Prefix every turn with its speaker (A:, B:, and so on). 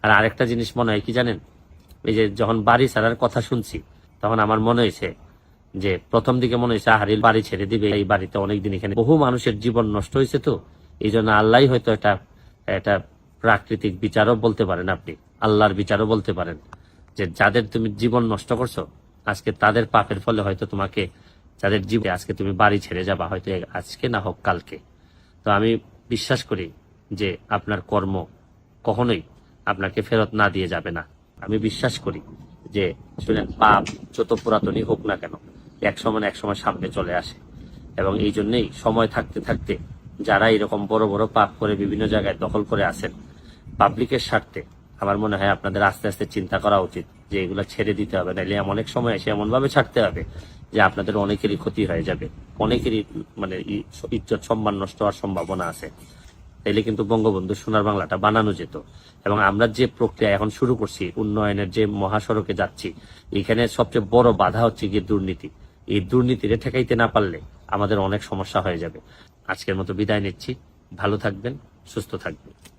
A: আর আরেকটা জিনিস মনে হয় কি জানেন, এই যে যখন বাড়ি ছাড়ার কথা শুনছি তখন আমার মনে হয়েছে যে প্রথম দিকে মনে হয়েছে হারিল বাড়ি ছেড়ে দিবে, এই বাড়িতে অনেকদিন এখানে বহু মানুষের জীবন নষ্ট হয়েছে, তো এই জন্য আল্লাহ হয়তো এটা এটা প্রাকৃতিক বিচারও বলতে পারেন, আপনি আল্লাহর বিচারও বলতে পারেন, যে যাদের তুমি জীবন নষ্ট করছো আজকে তাদের পাপের ফলে হয়তো তোমাকে, যাদের জীবন আজকে তুমি বাড়ি ছেড়ে যাবা, হয়তো আজকে না হোক কালকে। তো আমি বিশ্বাস করি যে আপনার কর্ম কখনোই আপনাকে ফেরত না দিয়ে যাবে না। আমি বিশ্বাস করি যে শুনেন, পাপ যত পুরাতনই হোক না কেন এক সময় সামনে চলে আসে, এবং এই জন্যই সময় থাকতে থাকতে যারা এরকম বড় বড় পাপ করে বিভিন্ন জায়গায় দখল করে আছেন পাবলিকের স্বার্থে, আমার মনে হয় আপনাদের আস্তে আস্তে চিন্তা করা উচিত যে এগুলো ছেড়ে দিতে হবে, নাহলে অনেক সময় এসে এমন ভাবে ছাড়তে হবে যে আপনাদের অনেকেরই ক্ষতি হয়ে যাবে, অনেকেরই মানে ইজ্জত সম্মান নষ্ট হওয়ার সম্ভাবনা আছে। তাইলে কিন্তু বঙ্গবন্ধু সোনার বাংলাটা বানানো যেত। এবং আমরা যে প্রক্রিয়া এখন শুরু করছি, উন্নয়নের যে মহাসড়কে যাচ্ছি, এখানে সবচেয়ে বড় বাধা হচ্ছে গিয়ে দুর্নীতি। এই দুর্নীতিরে ঠেকাইতে না পারলে আমাদের অনেক সমস্যা হয়ে যাবে। আজকের মতো বিদায় নিচ্ছি, ভালো থাকবেন, সুস্থ থাকবেন।